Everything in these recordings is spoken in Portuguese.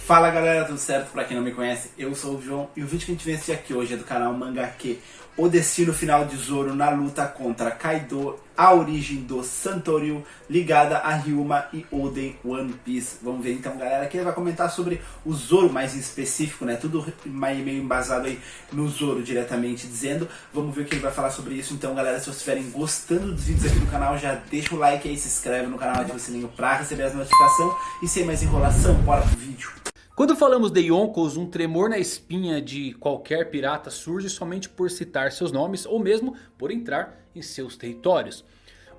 Fala galera, tudo certo? Pra quem não me conhece, eu sou o João e o vídeo que a gente vem assistir aqui hoje é do canal Mangake. O destino final de Zoro na luta contra Kaido, a origem do Santoryu ligada a Ryuma e Oden One Piece. Vamos ver então galera, aqui ele vai comentar sobre o Zoro mais em específico, né? Tudo meio embasado aí no Zoro diretamente dizendo. Vamos ver o que ele vai falar sobre isso. Então galera, se vocês estiverem gostando dos vídeos aqui do canal, já deixa o like aí, se inscreve no canal, ativa o sininho pra receber as notificações. E sem mais enrolação, bora pro vídeo. Quando falamos de Yonkous, um tremor na espinha de qualquer pirata surge somente por citar seus nomes ou mesmo por entrar em seus territórios.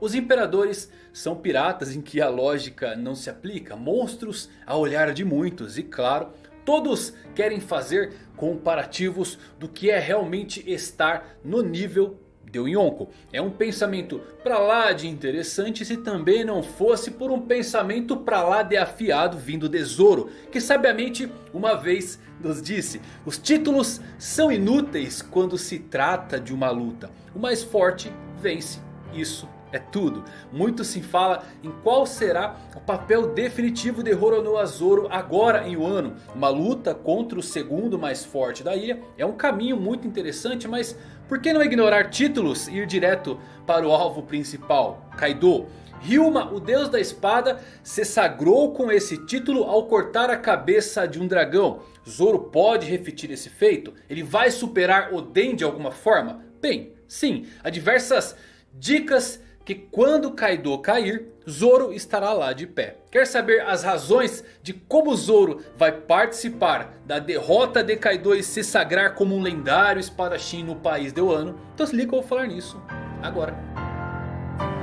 Os imperadores são piratas em que a lógica não se aplica, monstros a olhar de muitos e claro, todos querem fazer comparativos do que é realmente estar no nível de um Yonkou. É um pensamento pra lá de interessante se também não fosse por um pensamento pra lá de afiado vindo de Zoro, que sabiamente uma vez nos disse: os títulos são inúteis quando se trata de uma luta. O mais forte vence, isso é tudo. Muito se fala em qual será o papel definitivo de Roronoa Zoro agora em Wano. Uma luta contra o segundo mais forte da ilha é um caminho muito interessante, mas por que não ignorar títulos e ir direto para o alvo principal, Kaido? Ryuma, o deus da espada, se sagrou com esse título ao cortar a cabeça de um dragão. Zoro pode repetir esse feito? Ele vai superar Oden de alguma forma? Bem, sim, há diversas dicas que quando Kaido cair, Zoro estará lá de pé. Quer saber as razões de como Zoro vai participar da derrota de Kaido e se sagrar como um lendário espadachim no país de Wano? Então se liga, eu vou falar nisso agora.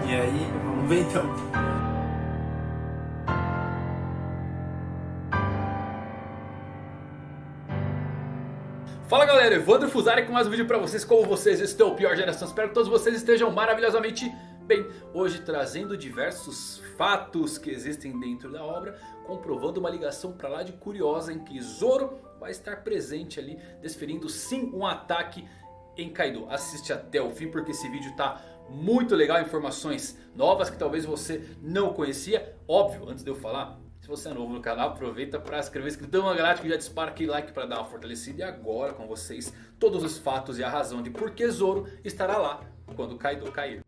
E aí, vamos ver então. Fala galera, Evandro Fusari com mais um vídeo pra vocês. Como vocês estão? Pior geração, espero que todos vocês estejam maravilhosamente bem. Hoje trazendo diversos fatos que existem dentro da obra, comprovando uma ligação pra lá de curiosa em que Zoro vai estar presente ali, desferindo sim um ataque em Kaido. Assiste até o fim porque esse vídeo tá muito legal, informações novas que talvez você não conhecia. Óbvio, antes de eu falar, se você é novo no canal, aproveita para se inscrever, inscritão galáctico, já dispara aquele like para dar uma fortalecida. E agora com vocês todos os fatos e a razão de por que Zoro estará lá quando Kaido cair.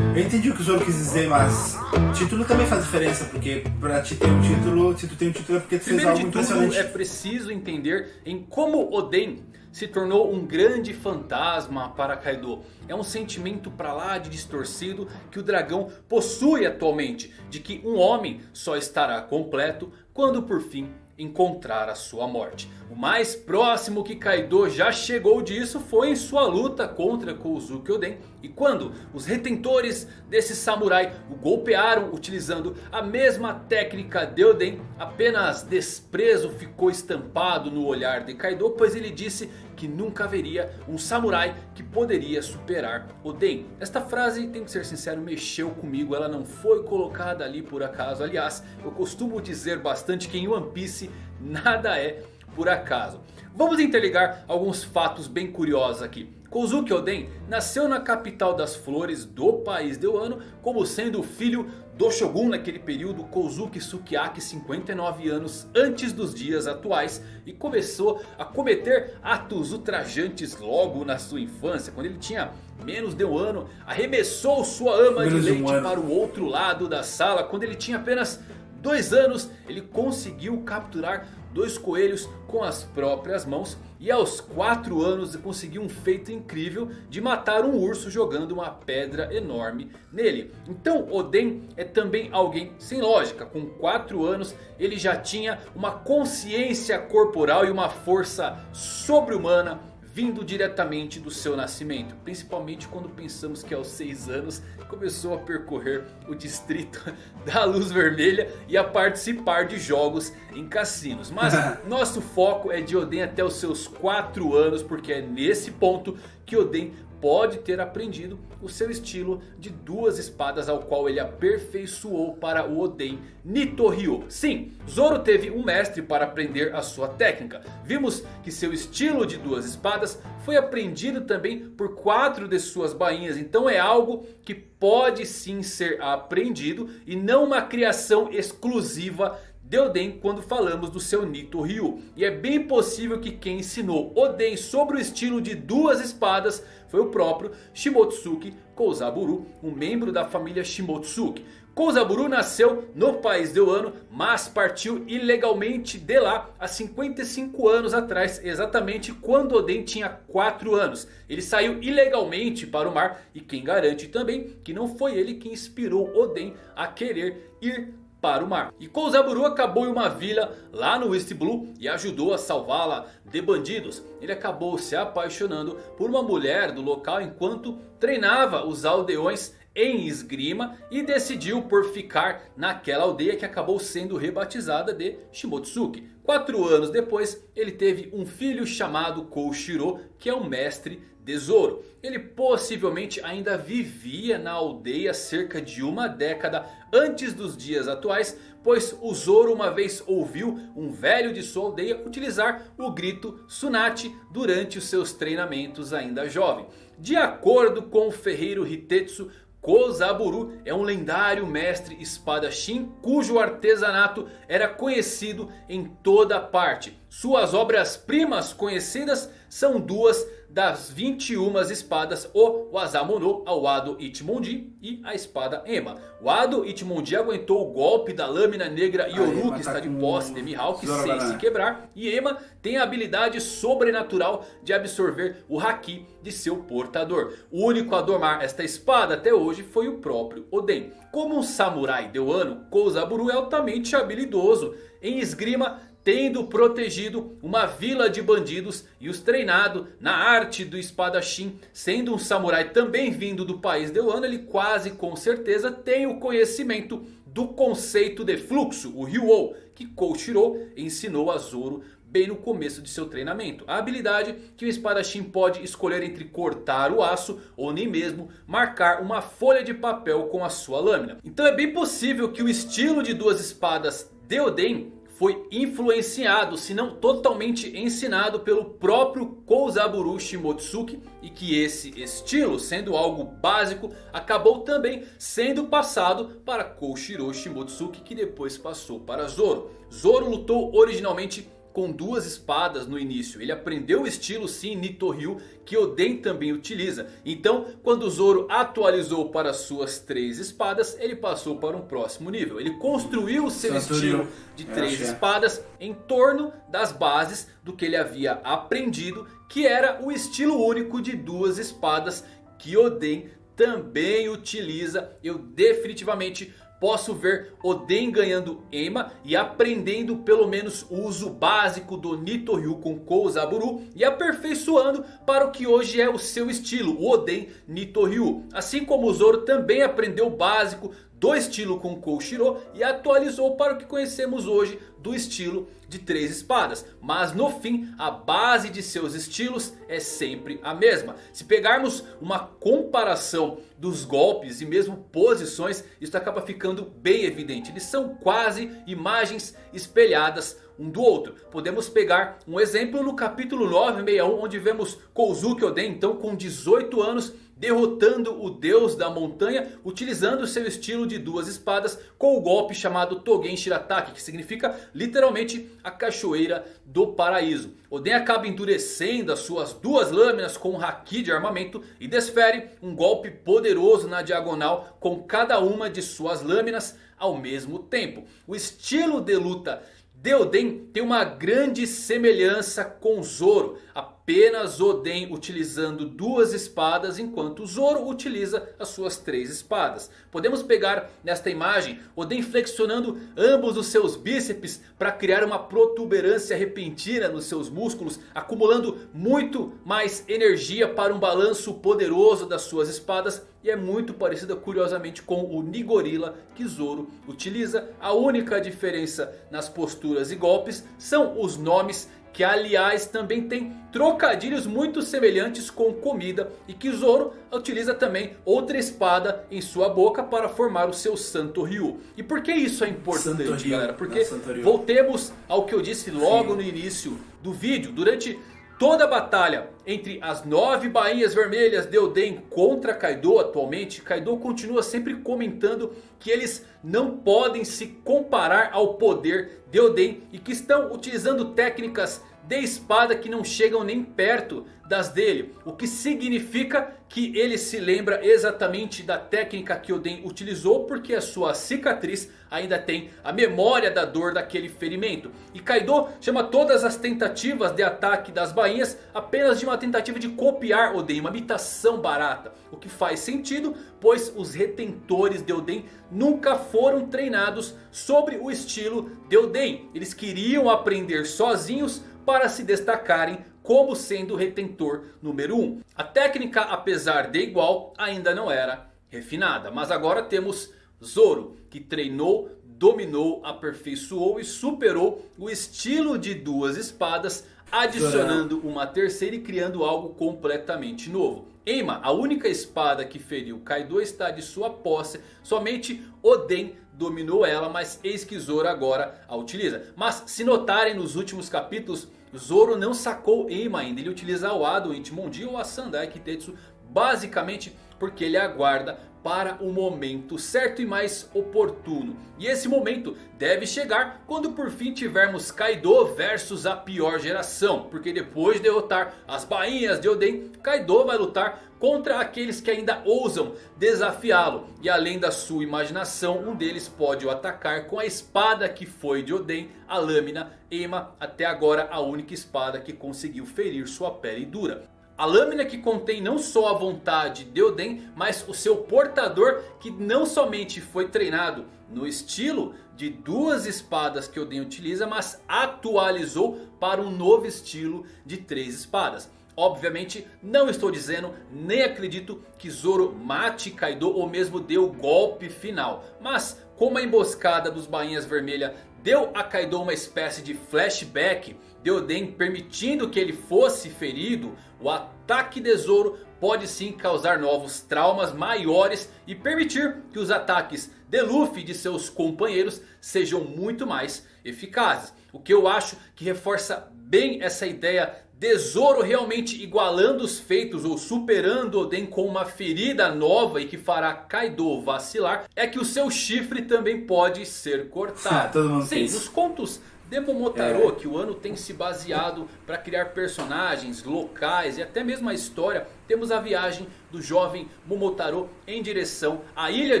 Eu entendi o que o Zoro quis dizer, mas título também faz diferença, porque pra te ter um título, se tu tem um título é porque tu fez algo impressionante. Primeiro de tudo, é preciso entender em como Oden se tornou um grande fantasma para Kaido. É um sentimento pra lá de distorcido que o dragão possui atualmente, de que um homem só estará completo quando por fim encontrar a sua morte. O mais próximo que Kaido já chegou disso foi em sua luta contra Kozuki Oden. E quando os retentores desse samurai o golpearam utilizando a mesma técnica de Oden, apenas desprezo ficou estampado no olhar de Kaido, pois ele disse que nunca haveria um samurai que poderia superar Oden. Esta frase, tenho que ser sincero, mexeu comigo. Ela não foi colocada ali por acaso. Aliás, eu costumo dizer bastante que em One Piece nada é por acaso. Vamos interligar alguns fatos bem curiosos aqui. Kozuki Oden nasceu na capital das flores do país de Wano, como sendo o filho do Shogun naquele período, Kozuki Sukiyaki, 59 anos antes dos dias atuais. E começou a cometer atos ultrajantes logo na sua infância. Quando ele tinha menos de um ano, arremessou sua ama de leite para o outro lado da sala. Quando ele tinha apenas 2 anos, ele conseguiu capturar 2 coelhos com as próprias mãos. E aos 4 anos conseguiu um feito incrível de matar um urso jogando uma pedra enorme nele. Então Oden é também alguém sem lógica. Com 4 anos ele já tinha uma consciência corporal e uma força sobre-humana vindo diretamente do seu nascimento. Principalmente quando pensamos que aos 6 anos começou a percorrer o distrito da Luz Vermelha e a participar de jogos em cassinos. Mas nosso foco é de Oden até os seus 4 anos, porque é nesse ponto que Oden pode ter aprendido o seu estilo de duas espadas, ao qual ele aperfeiçoou para o Oden Nitoryu. Sim, Zoro teve um mestre para aprender a sua técnica. Vimos que seu estilo de duas espadas foi aprendido também por 4 de suas bainhas. Então é algo que pode sim ser aprendido e não uma criação exclusiva de Oden quando falamos do seu Nitoryu. E é bem possível que quem ensinou Oden sobre o estilo de duas espadas foi o próprio Shimotsuki Kozaburu, um membro da família Shimotsuki. Kozaburu nasceu no país de Wano, mas partiu ilegalmente de lá há 55 anos atrás, exatamente quando Oden tinha 4 anos. Ele saiu ilegalmente para o mar e quem garante também que não foi ele que inspirou Oden a querer ir para o mar. E Kozaburu acabou em uma vila lá no East Blue e ajudou a salvá-la de bandidos. Ele acabou se apaixonando por uma mulher do local enquanto treinava os aldeões em esgrima e decidiu por ficar naquela aldeia que acabou sendo rebatizada de Shimotsuki. 4 anos depois ele teve um filho chamado Koushiro, que é um mestre de Zoro. Ele possivelmente ainda vivia na aldeia cerca de uma década antes dos dias atuais, pois o Zoro uma vez ouviu um velho de sua aldeia utilizar o grito Tsunade durante os seus treinamentos ainda jovem. De acordo com o ferreiro Hitetsu, Kozaburu é um lendário mestre espadachim cujo artesanato era conhecido em toda parte. Suas obras-primas conhecidas são duas das 21 espadas, o Wazamono, a Wado Ichimonji e a espada Ema. Wado Ichimonji aguentou o golpe da lâmina negra Yoru, que está de posse de Mihawk, sem se quebrar. E Ema tem a habilidade sobrenatural de absorver o Haki de seu portador. O único a domar esta espada até hoje foi o próprio Oden. Como um samurai de Wano, Kozaburu é altamente habilidoso em esgrima, tendo protegido uma vila de bandidos e os treinado na arte do espadachim. Sendo um samurai também vindo do país de Wano, ele quase com certeza tem o conhecimento do conceito de fluxo, o Ryuou, que Koushiro ensinou a Zoro bem no começo de seu treinamento. A habilidade que o espadachim pode escolher entre cortar o aço ou nem mesmo marcar uma folha de papel com a sua lâmina. Então é bem possível que o estilo de duas espadas de Oden foi influenciado, se não totalmente ensinado pelo próprio Kozaburu Shimotsuki. E que esse estilo, sendo algo básico, acabou também sendo passado para Koushiro Shimotsuki, que depois passou para Zoro. Zoro lutou originalmente com duas espadas no início. Ele aprendeu o estilo sim Nitoryu, que Oden também utiliza. Então quando Zoro atualizou para suas 3 espadas, ele passou para um próximo nível. Ele construiu o seu estilo de 3 espadas em torno das bases do que ele havia aprendido, que era o estilo único de duas espadas que Oden também utiliza. Eu definitivamente posso ver Oden ganhando Ema e aprendendo pelo menos o uso básico do Nitoryu com Kozaburu e aperfeiçoando para o que hoje é o seu estilo, o Oden Nitoryu. Assim como o Zoro também aprendeu o básico do estilo com Koushiro e atualizou para o que conhecemos hoje do estilo de 3 espadas. Mas no fim a base de seus estilos é sempre a mesma. Se pegarmos uma comparação dos golpes e mesmo posições, isso acaba ficando bem evidente. Eles são quase imagens espelhadas um do outro. Podemos pegar um exemplo no capítulo 961, onde vemos Kozuki Oden então com 18 anos derrotando o deus da montanha, utilizando seu estilo de duas espadas com o golpe chamado Togen Shirataki, que significa literalmente a cachoeira do paraíso. Oden acaba endurecendo as suas duas lâminas com um haki de armamento e desfere um golpe poderoso na diagonal com cada uma de suas lâminas ao mesmo tempo. O estilo de luta de Oden tem uma grande semelhança com Zoro. Apenas Oden utilizando duas espadas, enquanto Zoro utiliza as suas 3 espadas. Podemos pegar nesta imagem Oden flexionando ambos os seus bíceps para criar uma protuberância repentina nos seus músculos, acumulando muito mais energia para um balanço poderoso das suas espadas. E é muito parecida curiosamente com o Nigorila que Zoro utiliza. A única diferença nas posturas e golpes são os nomes que aliás também tem trocadilhos muito semelhantes com comida. E que Zoro utiliza também outra espada em sua boca para formar o seu Santo Ryu. E por que isso é importante, galera? Porque voltemos ao que eu disse logo no início do vídeo. Durante toda a batalha entre as 9 bainhas vermelhas de Oden contra Kaido atualmente, Kaido continua sempre comentando que eles não podem se comparar ao poder de Oden e que estão utilizando técnicas de espada que não chegam nem perto das dele. O que significa que ele se lembra exatamente da técnica que Oden utilizou, porque a sua cicatriz ainda tem a memória da dor daquele ferimento. E Kaido chama todas as tentativas de ataque das bainhas apenas de uma tentativa de copiar Oden, uma imitação barata. O que faz sentido, pois os retentores de Oden nunca foram treinados sobre o estilo de Oden. Eles queriam aprender sozinhos para se destacarem como sendo o retentor número 1. A técnica, apesar de igual, ainda não era refinada. Mas agora temos Zoro, que treinou, dominou, aperfeiçoou e superou o estilo de 2 espadas, adicionando uma terceira e criando algo completamente novo. Enma, a única espada que feriu Kaido, está de sua posse. Somente Oden dominou ela, mas eis que Zoro agora a utiliza. Mas se notarem nos últimos capítulos, Zoro não sacou Enma ainda. Ele utiliza o Ado, o Ichimonji ou a Sandai Kitetsu, basicamente porque ele aguarda para o momento certo e mais oportuno. E esse momento deve chegar quando por fim tivermos Kaido versus a pior geração. Porque depois de derrotar as bainhas de Oden, Kaido vai lutar contra aqueles que ainda ousam desafiá-lo. E além da sua imaginação, um deles pode o atacar com a espada que foi de Oden, a lâmina Enma, até agora a única espada que conseguiu ferir sua pele dura. A lâmina que contém não só a vontade de Oden, mas o seu portador, que não somente foi treinado no estilo de 2 espadas que Oden utiliza, mas atualizou para um novo estilo de 3 espadas. Obviamente não estou dizendo, nem acredito que Zoro mate Kaido ou mesmo dê o golpe final. Mas como a emboscada dos bainhas vermelhas deu a Kaido uma espécie de flashback de Oden permitindo que ele fosse ferido, o ataque de Zoro pode sim causar novos traumas maiores e permitir que os ataques de Luffy e de seus companheiros sejam muito mais eficazes. O que eu acho que reforça bem essa ideia de Zoro realmente igualando os feitos ou superando Oden com uma ferida nova e que fará Kaido vacilar, é que o seu chifre também pode ser cortado. Todo mundo Sim, nos contos de Momotaro, que o Wano tem se baseado para criar personagens, locais e até mesmo a história, temos a viagem do jovem Momotaro em direção à ilha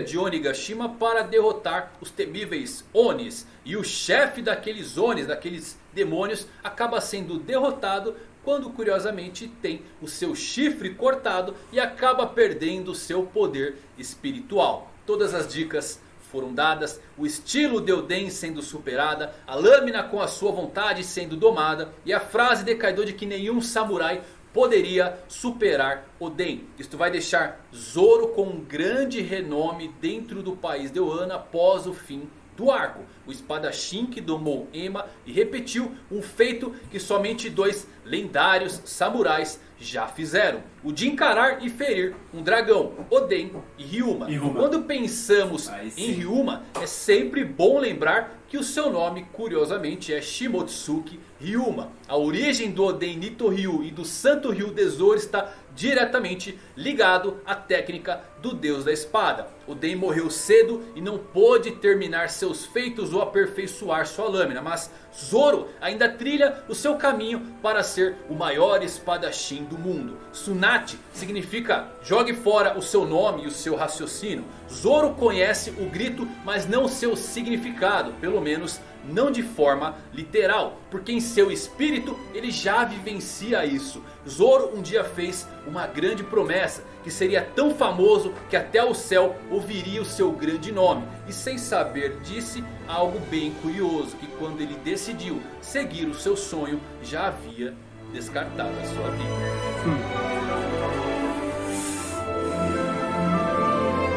de Onigashima para derrotar os temíveis Onis. E o chefe daqueles Onis, daqueles demônios, acaba sendo derrotado quando curiosamente tem o seu chifre cortado e acaba perdendo seu poder espiritual. Todas as dicas foram dadas, o estilo de Oden sendo superada, a lâmina com a sua vontade sendo domada e a frase de Kaido de que nenhum samurai poderia superar Oden. Isto vai deixar Zoro com um grande renome dentro do país de Wano após o fim do arco. O espadachim que domou Enma e repetiu um feito que somente 2 lendários samurais já fizeram: o de encarar e ferir um dragão, Oden e Ryuma. Quando pensamos em Ryuma, é sempre bom lembrar que o seu nome, curiosamente, é Shimotsuki Ryuma. A origem do Oden Nitoryu e do Santo Ryu de Zoro está diretamente ligado à técnica do Deus da Espada. Oden morreu cedo e não pôde terminar seus feitos ou aperfeiçoar sua lâmina, mas Zoro ainda trilha o seu caminho para ser o maior espadachim do mundo. Tsunade significa jogue fora o seu nome e o seu raciocínio. Zoro conhece o grito, mas não seu significado, pelo menos não de forma literal, porque em seu espírito ele já vivencia isso. Zoro um dia fez uma grande promessa, que seria tão famoso que até o céu ouviria o seu grande nome. E sem saber disse algo bem curioso, que quando ele decidiu seguir o seu sonho, já havia descartado a sua vida.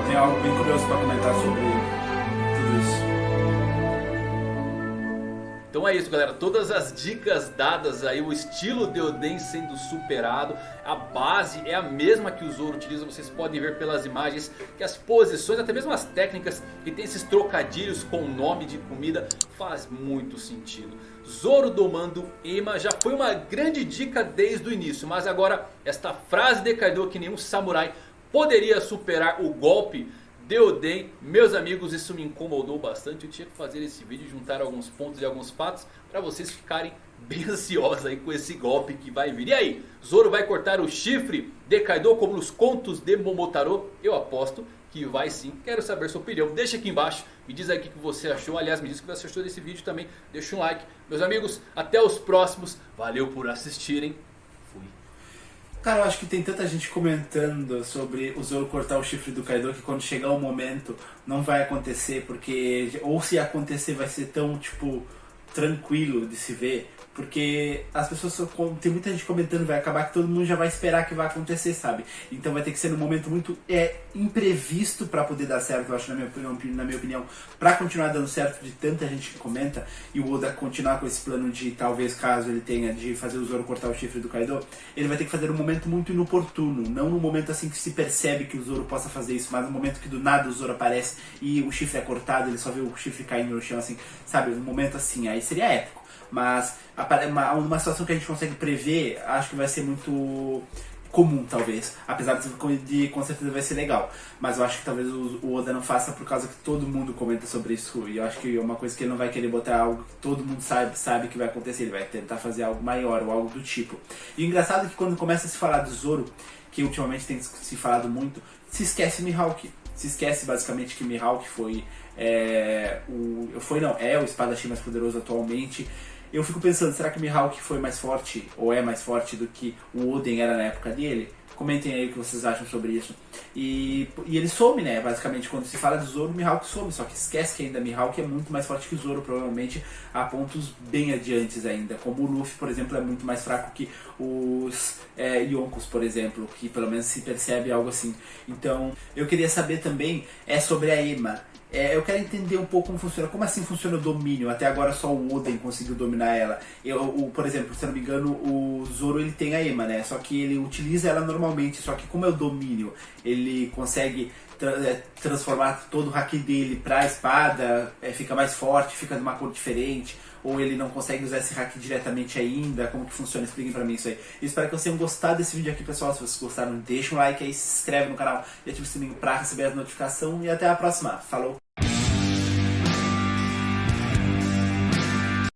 Tem algo bem curioso para comentar sobre tudo isso. Então é isso, galera, todas as dicas dadas aí, o estilo de Oden sendo superado, a base é a mesma que o Zoro utiliza, vocês podem ver pelas imagens que as posições, até mesmo as técnicas e tem esses trocadilhos com o nome de comida, faz muito sentido. Zoro domando Ema já foi uma grande dica desde o início, mas agora esta frase de Kaido que nenhum samurai poderia superar o golpe de Oden, meus amigos, isso me incomodou bastante. Eu tinha que fazer esse vídeo, juntar alguns pontos e alguns fatos para vocês ficarem bem ansiosos aí com esse golpe que vai vir. E aí, Zoro vai cortar o chifre de Kaido como nos contos de Momotaro? Eu aposto que vai sim. Quero saber sua opinião, deixa aqui embaixo, me diz aí o que você achou. Aliás, me diz o que você achou desse vídeo também, deixa um like. Meus amigos, até os próximos, valeu por assistirem. Cara, eu acho que tem tanta gente comentando sobre o Zoro cortar o chifre do Kaido que quando chegar o momento não vai acontecer, porque ou se acontecer vai ser tão, tipo, tranquilo de se ver, porque as pessoas, tem muita gente comentando, vai acabar que todo mundo já vai esperar que vai acontecer, sabe? Então vai ter que ser num momento muito imprevisto pra poder dar certo, eu acho, na minha opinião, pra continuar dando certo de tanta gente que comenta, e o Oda continuar com esse plano de, talvez, caso ele tenha, de fazer o Zoro cortar o chifre do Kaido, ele vai ter que fazer num momento muito inoportuno, não num momento assim que se percebe que o Zoro possa fazer isso, mas num momento que do nada o Zoro aparece e o chifre é cortado, ele só vê o chifre caindo no chão, assim, sabe? Num momento assim, aí seria épico. Mas uma situação que a gente consegue prever, acho que vai ser muito comum, talvez. Apesar de com certeza vai ser legal. Mas eu acho que talvez o Oda não faça por causa que todo mundo comenta sobre isso. E eu acho que é uma coisa que ele não vai querer botar algo que todo mundo sabe que vai acontecer. Ele vai tentar fazer algo maior ou algo do tipo. E o engraçado é que quando começa a se falar do Zoro, que ultimamente tem se falado muito, se esquece Mihawk. Se esquece basicamente que Mihawk é o espadachim mais poderoso atualmente. Eu fico pensando, será que o Mihawk foi mais forte, ou é mais forte do que o Oden era na época dele? Comentem aí o que vocês acham sobre isso. E ele some, né? Basicamente, quando se fala de Zoro, o Mihawk some. Só que esquece que ainda Mihawk é muito mais forte que o Zoro, provavelmente a pontos bem adiantes ainda. Como o Luffy, por exemplo, é muito mais fraco que os Yonkos, por exemplo. Que pelo menos se percebe algo assim. Então, eu queria saber também sobre a Ema. Eu quero entender um pouco como funciona. Como assim funciona o domínio? Até agora só o Oden conseguiu dominar ela. Por exemplo, se eu não me engano, o Zoro ele tem a Ema, né? Só que ele utiliza ela normalmente. Só que como é o domínio, ele consegue transformar todo o haki dele pra espada, fica mais forte, fica de uma cor diferente. Ou ele não consegue usar esse haki diretamente ainda. Como que funciona? Expliquem pra mim isso aí. Eu espero que vocês tenham gostado desse vídeo aqui, pessoal. Se vocês gostaram, deixa um like aí, se inscreve no canal e ativa o sininho pra receber as notificações. E até a próxima. Falou!